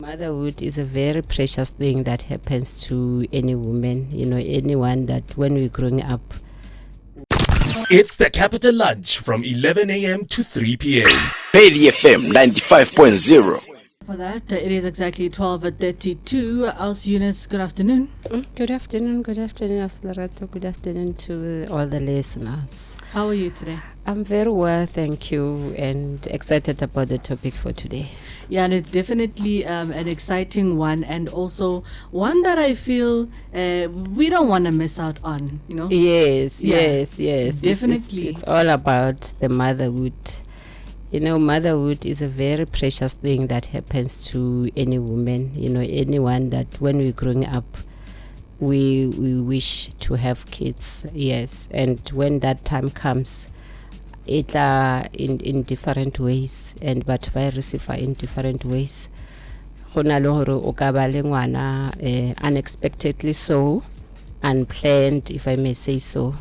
Motherhood is a very precious thing that happens to any woman, anyone that when we're growing up. It's the Capital Lunch from 11 a.m. to 3 p.m. Pheli FM 95.0. For that, it is exactly 12:32. Ausi Eunice, good afternoon. Good afternoon, Aslarato. Good afternoon to all the listeners. How are you today? I'm very well, thank you, and excited about the topic for today. Yeah, and it's definitely an exciting one, and also one that I feel we don't want to miss out on, Yes. Definitely. It's all about the motherhood. Motherhood is a very precious thing that happens to any woman, anyone that when we're growing up, we wish to have kids, yes. And when that time comes, it in different ways, and but by receive in different ways. Unexpectedly so, unplanned, if I may say so.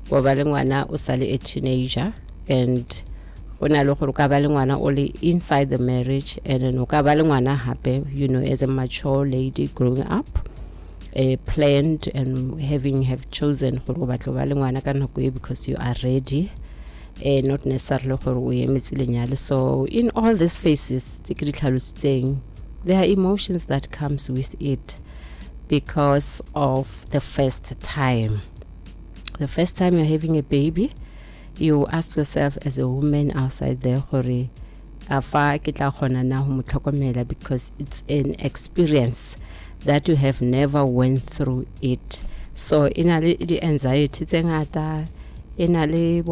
Usali a teenager, and only inside the marriage, and then happen, as a mature lady growing up, planned and have chosen because you are ready, not necessarily. So in all these phases, there are emotions that comes with it because of the first time. The first time you're having a baby, you ask yourself as a woman outside there, because it's an experience that you have never went through it. So in the anxiety, in a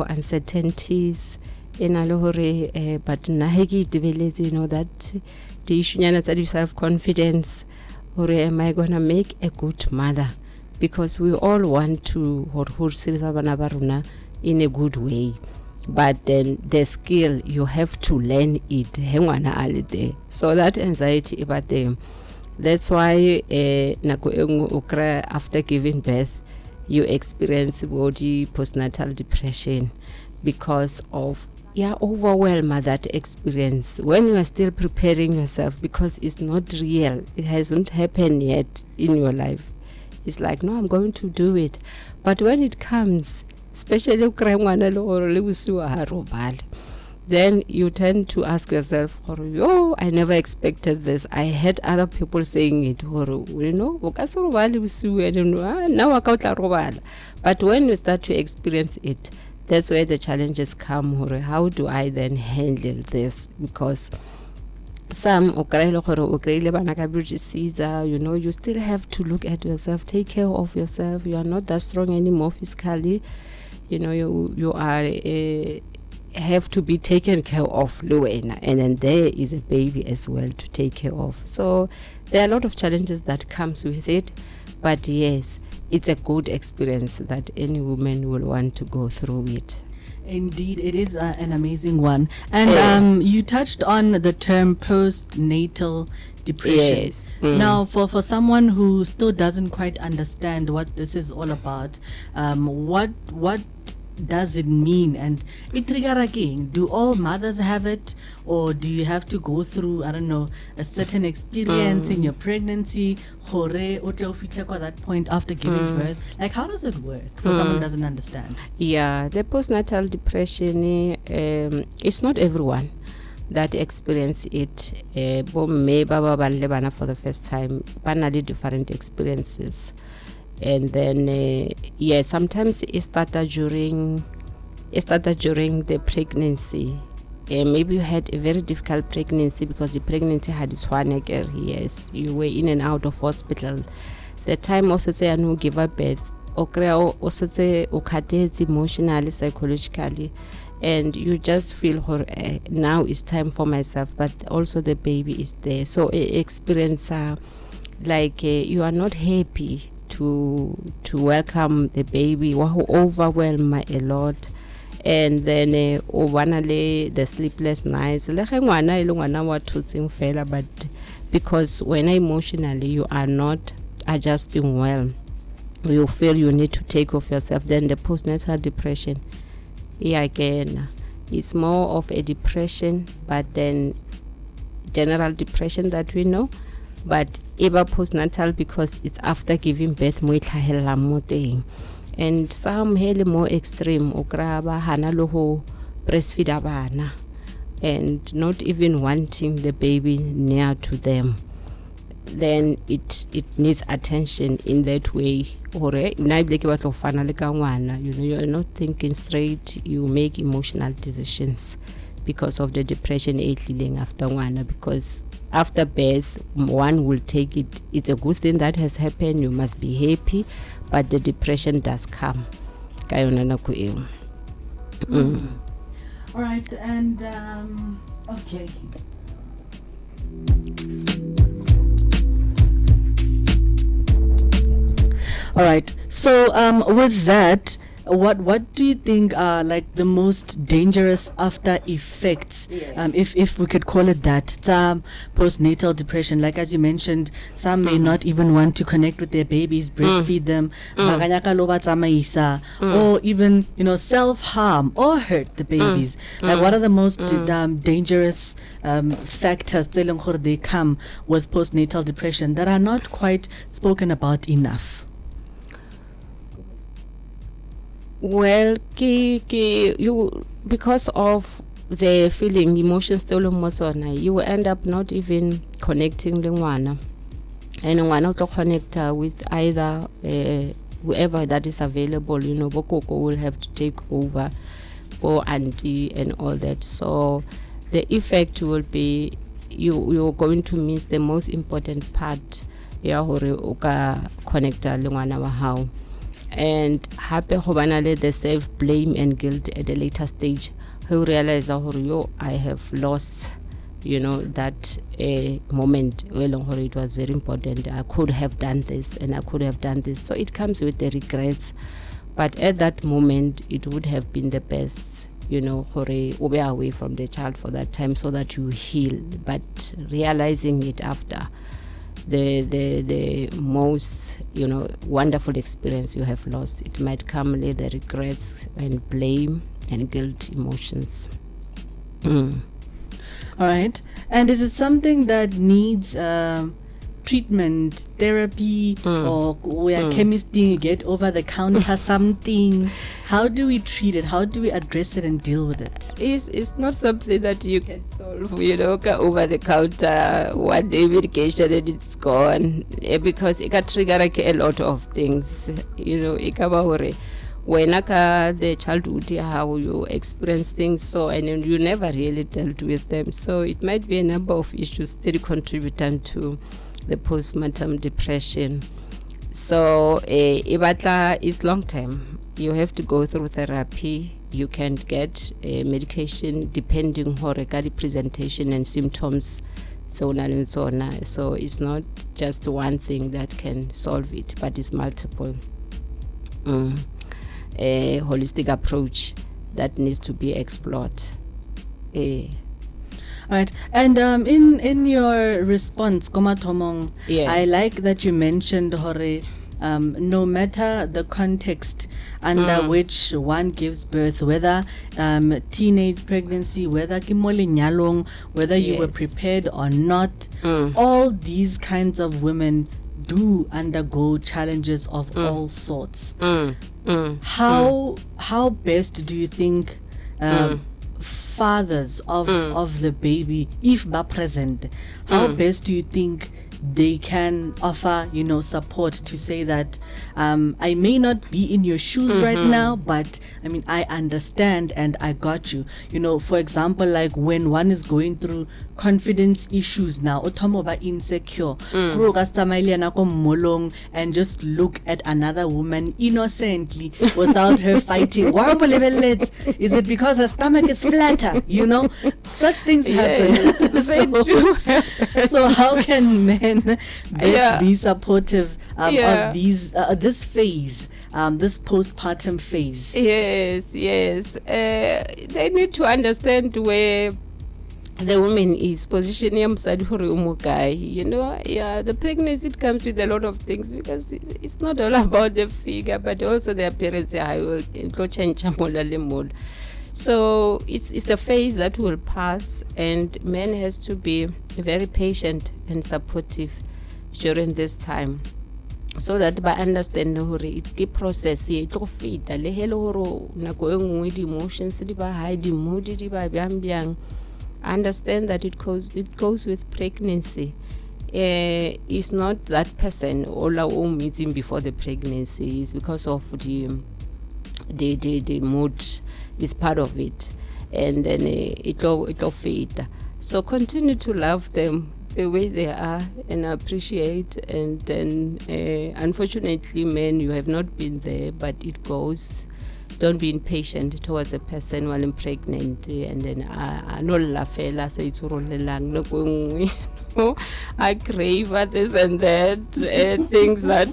uncertainties, in a but that the issue self-confidence, or am I gonna make a good mother? Because we all want to in a good way, but then the skill, you have to learn it. So that anxiety about them, that's why after giving birth you experience body postnatal depression because of overwhelmed by that experience when you are still preparing yourself, because it's not real, it hasn't happened yet in your life. It's like, no, I'm going to do it, but when it comes, especially then you tend to ask yourself, I never expected this. I had other people saying it, but when you start to experience it, that's where the challenges come. How do I then handle this? Because some you still have to look at yourself, take care of yourself. You are not that strong anymore physically. You are have to be taken care of, and then there is a baby as well to take care of. So there are a lot of challenges that comes with it, but yes, it's a good experience that any woman will want to go through it. Indeed, it is an amazing one. And you touched on the term postnatal depression. Yes. Now, for someone who still doesn't quite understand what this is all about, what does it mean? And do all mothers have it, or do you have to go through, I don't know, a certain experience in your pregnancy, that point after giving birth? Like, how does it work for someone who doesn't understand? Yeah, the postnatal depression, it's not everyone that experience it. For the first time, banally different experiences. And then sometimes it started during the pregnancy. Maybe you had a very difficult pregnancy because the pregnancy had its one year. Yes, you were in and out of hospital. The time also say I no give a birth, also say emotionally, psychologically, and you just feel now it's time for myself, but also the baby is there. So experience you are not happy to welcome the baby, who overwhelm a lot, and then the sleepless nights, but because when emotionally you are not adjusting well, you feel you need to take off yourself, then the postnatal depression, again, it's more of a depression, but then general depression that we know, but eba postnatal because it's after giving birth mo itlhahelela mo teng. And some hele more extreme okra ba hana le ho breastfeed abana and not even wanting the baby near to them. Then it needs attention in that way. Or you're not thinking straight, you make emotional decisions because of the depression after one, because after birth one will take it, it's a good thing that has happened, you must be happy, but the depression does come. All right, and okay. All right. So with that, what do you think are like the most dangerous after effects, if we could call it that, postnatal depression? Like as you mentioned, some may not even want to connect with their babies, breastfeed them, or even self-harm or hurt the babies. Like what are the most dangerous factors they come with postnatal depression that are not quite spoken about enough? Well, you because of the feeling, emotions still you will end up not even connecting the one, and one to connect with either whoever that is available. Bokoko will have to take over, or auntie and all that. So the effect will be you're going to miss the most important part. Connector how. And happy the self-blame and guilt at a later stage. Who realize I have lost, that moment. It was very important. I could have done this and I could have done this. So it comes with the regrets. But at that moment, it would have been the best, be away from the child for that time so that you heal. But realizing it after, the most wonderful experience you have lost, it might come with the regrets and blame and guilt emotions. All right. And is it something that needs treatment, therapy, or where chemist get over the counter something? How do we treat it? How do we address it and deal with it? It's not something that you can solve, over the counter, one day medication and it's gone. Because it can trigger a lot of things. When the childhood, how you experience things, and you never really dealt with them. So it might be a number of issues still contributing to the postpartum depression. So Ibatla is long term. You have to go through therapy. You can get medication depending on the presentation and symptoms, so on and so on. So it's not just one thing that can solve it, but it's multiple. A holistic approach that needs to be explored. Right. And in your response, Komatomong, yes. I like that you mentioned Hore, no matter the context under which one gives birth, whether teenage pregnancy, whether kimole nyalong, whether you were prepared or not, all these kinds of women do undergo challenges of all sorts. How best do you think fathers of the baby, if ba present, how best do you think they can offer, support to say that I may not be in your shoes right now, but I mean, I understand and I got you. For example, like when one is going through confidence issues now, otomoba insecure, and just look at another woman innocently without her fighting. Is it because her stomach is flatter? Such things happen. So how can men best be supportive of these this phase, this postpartum phase? Yes. They need to understand where the woman is positioning the pregnancy, it comes with a lot of things, because it's not all about the figure, but also the appearance. So it's a phase that will pass, and men has to be very patient and supportive during this time, so that ba understand hore it ke process e tlo feta le hele hore nako e nngwe di emotions di ba high, di mood di ba byang. Understand that it goes with pregnancy. Is not that person all our meeting before the pregnancy, is because of the mood is part of it, and then it'll fade. So continue to love them the way they are and appreciate. And then unfortunately, men, you have not been there, but it goes. Don't be impatient towards a person while I'm pregnant, and then I no lafela say it's no going. I crave this and that, things that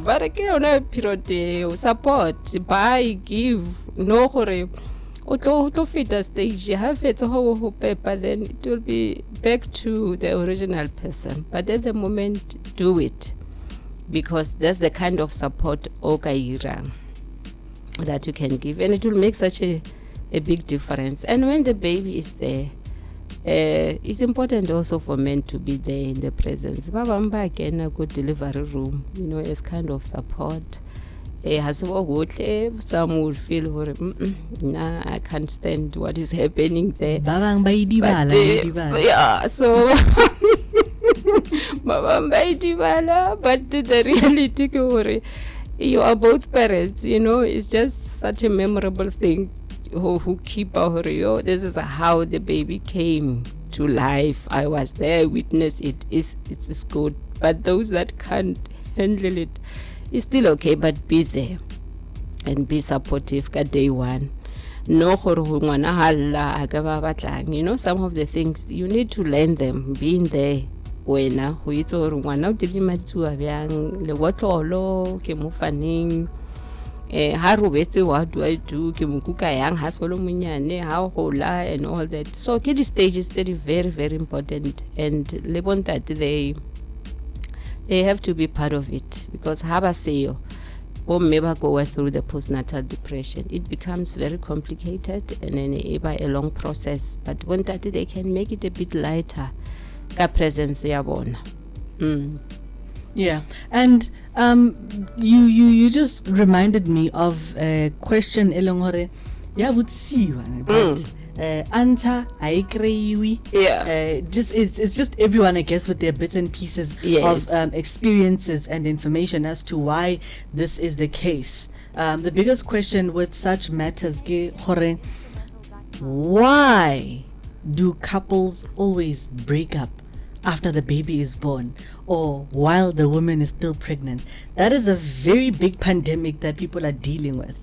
but on a period support, buy, give, no hurry. To fit a stage, you have it whole paper, then it will be back to the original person. But at the moment, do it, because that's the kind of support that you can give, and it will make such a big difference. And when the baby is there, it's important also for men to be there in the presence. Babamba again a good delivery room, as kind of support. Some would feel nah, I can't stand what is happening there. But, yeah, so but the reality, you are both parents, it's just such a memorable thing. Who keep our this is how the baby came to life. I was there, witnessed it. It's good. But those that can't handle it, it's still okay, but be there and be supportive at day one. No, some of the things you need to learn them being there. When what do I do? How and all that. So kid stage is still very, very important, and that they have to be part of it, because Habaseyo or maybe go through the postnatal depression. It becomes very complicated and then a long process. But when that they can make it a bit lighter, ka presence yabona. Yeah, and you just reminded me of a question elongore ya would see one, but answer I agree. Yeah, it's just everyone, I guess, with their bits and pieces of experiences and information as to why this is the case. The biggest question with such matters, why do couples always break up after the baby is born or while the woman is still pregnant? That is a very big pandemic that people are dealing with.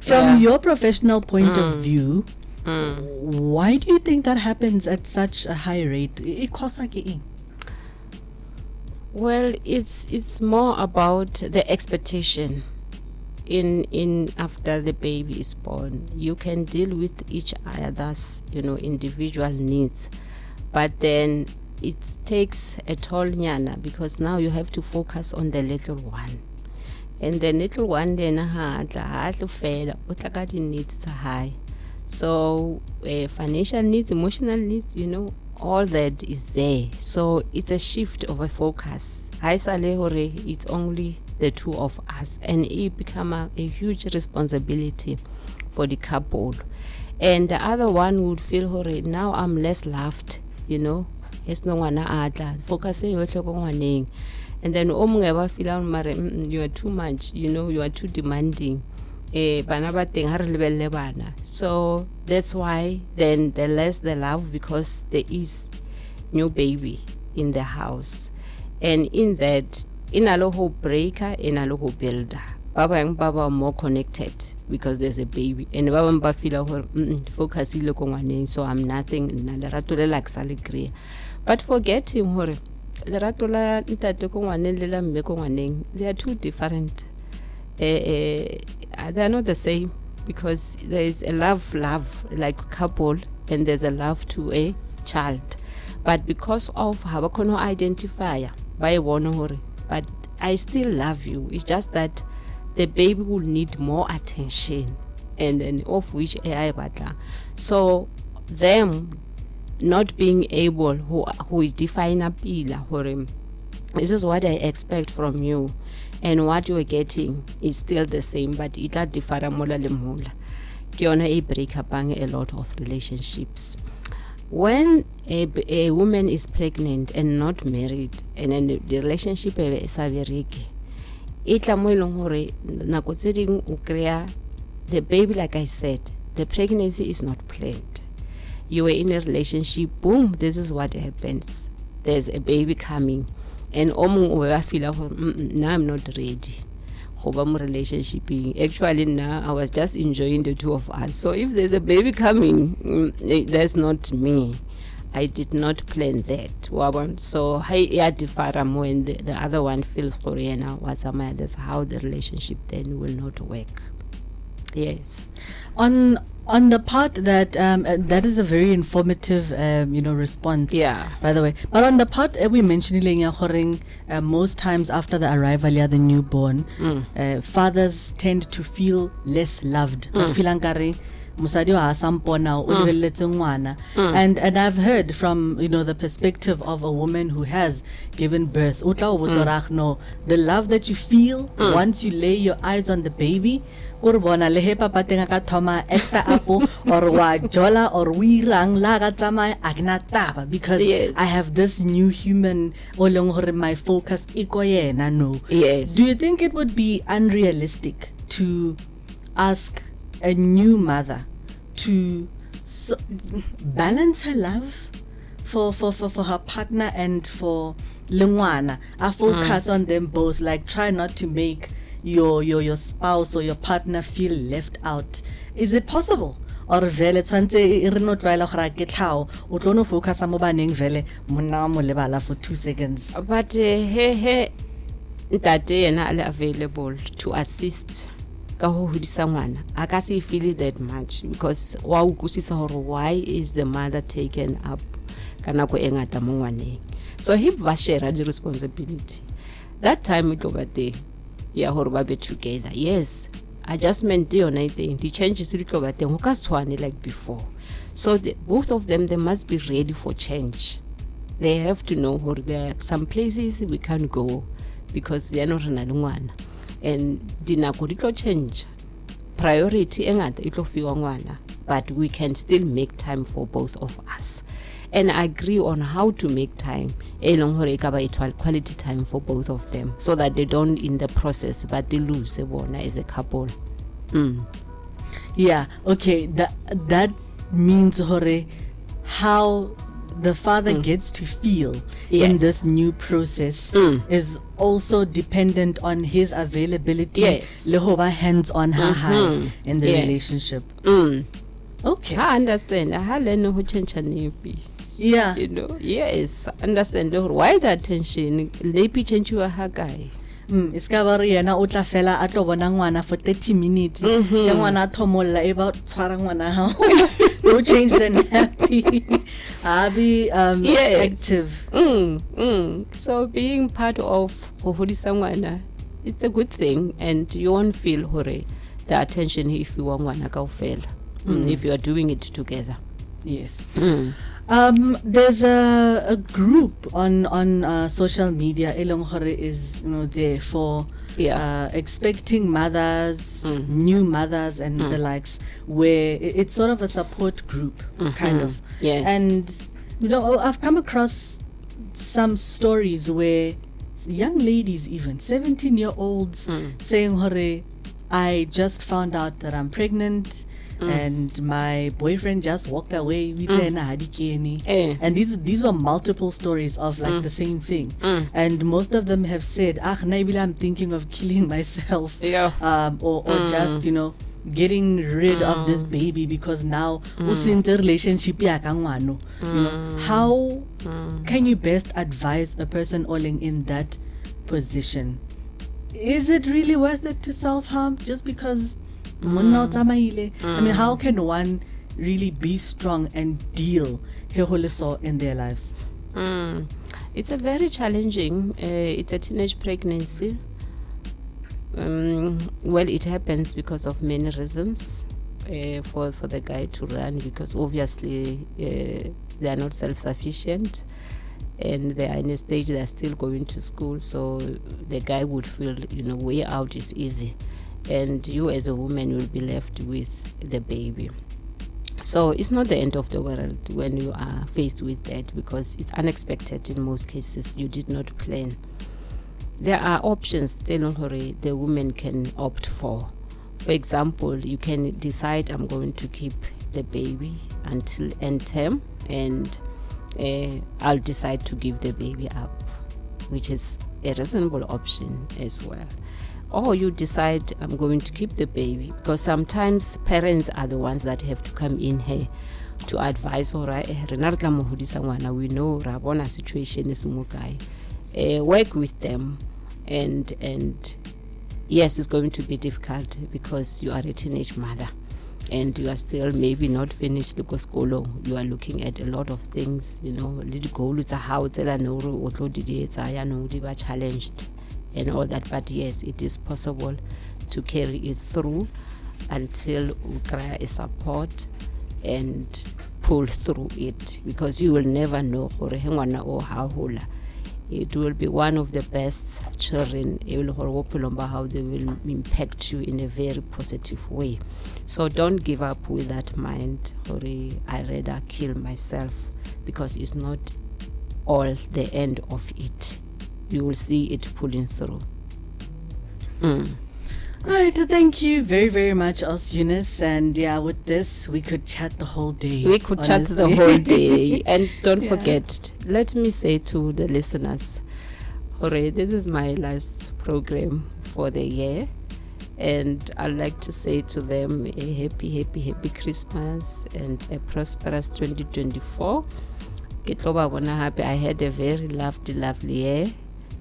From your professional point of view, why do you think that happens at such a high rate? Well, it's more about the expectation in after the baby is born. You can deal with each other's individual needs, but then it takes a toll nyana, because now you have to focus on the little one, and the little one then needs are high. So financial needs, emotional needs, all that is there. So it's a shift of a focus. It's only the two of us, and it become a huge responsibility for the couple. And the other one would feel now I'm less loved, it's no one other focusing and then feel you are too much, you are too demanding. So that's why then the less the love, because there is new baby in the house, and in that in a local breaker, in a local builder, Baba and Baba are more connected because there's a baby, and Baba feel focus so I'm nothing, but forgetting they are two different. They are not the same, because there is a love like couple, and there's a love to a child. But because of how can identifier by one, but I still love you. It's just that the baby will need more attention, and then of which AI battle. So them not being able who define a pila for him. This is what I expect from you, and what you're getting is still the same, but itla differa mola le mola. Ke yona e break up a lot of relationships. When a woman is pregnant and not married, and then the relationship is a very itla mo ilong hore nako tse ding o krea the baby, like I said, the pregnancy is not planned. You were in a relationship, boom, this is what happens. There's a baby coming, and I feel now I'm not ready. Relationship. Actually, now I was just enjoying the two of us. So if there's a baby coming, that's not me. I did not plan that. So when the other one feels Korean, that's how the relationship then will not work. Yes. On the part that that is a very informative response, by the way, but on the part we mentioned most times after the arrival of the newborn, fathers tend to feel less loved. Musadi wa sampona o lebelletse ngwana, and I've heard from the perspective of a woman who has given birth, no, the love that you feel once you lay your eyes on the baby, bona lehe papa tenga ka thoma ekta apo or wa jola or wirang la ga tsamaya agna taba, because I have this new human olong hore my focus iko yena. No. Yes. Do you think it would be unrealistic to ask a new mother to balance her love for her partner and for lengwana? I focus on them both, like try not to make your spouse or your partner feel left out. Is it possible? Or vele tshwantse e re no tlwaela gore ke tlhao o tlo no focus mo baneng vele monna mo lebala for 2 seconds? But he ntate yena ale available to assist ka ho hodisa ngwana. I can't say feel it that much, because wa ukusisa hore why is the mother taken up ka nako e ngata mo ngwaneng. So he va share the responsibility. That time we go back there, hore ba be together. Yes, adjustment yona thing, the changes re go back there ho ka tshwane like before. So both of them, they must be ready for change. They have to know hore there are some places we can't go because they are not rena le ngwana, and dinako di tlo change. Priority engata e tlo fiwa ngwana, but we can still make time for both of us and agree on how to make time, quality time for both of them, so that they don't in the process but they lose as a couple. Yeah, okay, that means hore how the father gets to feel in this new process is also dependent on his availability. Yes. Lehoba hands on her high in the relationship. Okay. I understand. I learn who change nipi. Yeah. Yes. Understand why that tension. Nipi change you a guy. Iskabari yana o tla fela a tlo bona ngwana for 30 minutes. Ya ngwana thomolla about tshwara ngwana ha. No change the nappy. I'll be active. So being part of hodisa ngwana, it's a good thing, and you won't feel hore the attention if you want ngwana kaofela. If you are doing it together. Yes. There's a group on social media elong hore is there for expecting mothers, new mothers and the likes, where it's sort of a support group kind of. Yes. And I've come across some stories where young ladies, even 17-year-olds, saying hore, I just found out that I'm pregnant. And my boyfriend just walked away with and these were multiple stories of like the same thing, and most of them have said maybe I'm thinking of killing myself, or just getting rid of this baby because now usinte relationship ya ka ngwano. How can you best advise a person falling in that position? Is it really worth it to self-harm just because I mean, how can one really be strong and deal in their lives? It's a very challenging. It's a teenage pregnancy. Well, it happens because of many reasons. for the guy to run, because obviously they are not self-sufficient, and they are in a stage they're still going to school, so the guy would feel, way out is easy, and you as a woman will be left with the baby. So it's not the end of the world when you are faced with that, because it's unexpected in most cases. You did not plan. There are options the woman can opt for. For example, you can decide, I'm going to keep the baby until end term, and I'll decide to give the baby up, which is a reasonable option as well. Or you decide, I'm going to keep the baby, because sometimes parents are the ones that have to come in here to advise, we know Rabona situation is mugai. Work with them, and yes, it's going to be difficult because you are a teenage mother and you are still maybe not finished the school. You are looking at a lot of things, little goals are how challenged and all that. But yes, it is possible to carry it through until we cry a support and pull through it, because you will never know it will be one of the best children, how they will impact you in a very positive way. So don't give up with that mind, I rather kill myself, because it's not all the end of it. You will see it pulling through. All right, thank you very, very much, Ausi Eunice. And yeah, with this, we could chat the whole day. We could chat the whole day. And don't forget, let me say to the listeners, this is my last program for the year. And I'd like to say to them a happy Christmas and a prosperous 2024. I had a very lovely year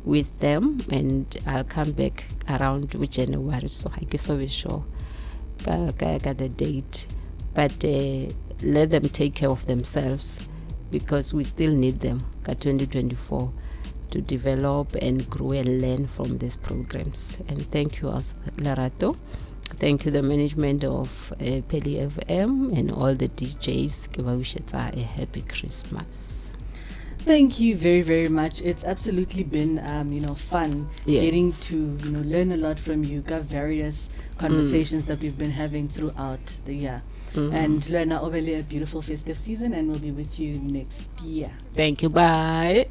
with them, and I'll come back around January, so I guess I'll be sure the date, but let them take care of themselves, because we still need them 2024 to develop and grow and learn from these programs. And thank you, Larato. Thank you, the management of Pheli FM and all the DJs. Give a a happy Christmas. Thank you very, very much. It's absolutely been, fun getting to, learn a lot from you. Got various conversations that we've been having throughout the year. And Lena, a beautiful festive season, and we'll be with you next year. Thank you. Bye.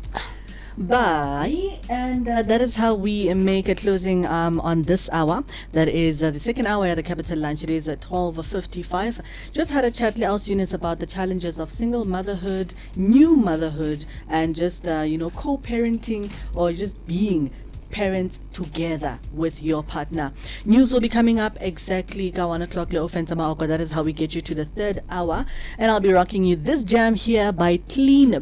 Bye. And that is how we make a closing on this hour. That is the second hour at the Capital Lunch. It is at 12:55. Just had a chat with Ausi Eunice about the challenges of single motherhood, new motherhood, and just co-parenting, or just being parents together with your partner. News will be coming up exactly 1 o'clock. That is how we get you to the third hour, and I'll be rocking you this jam here by Clean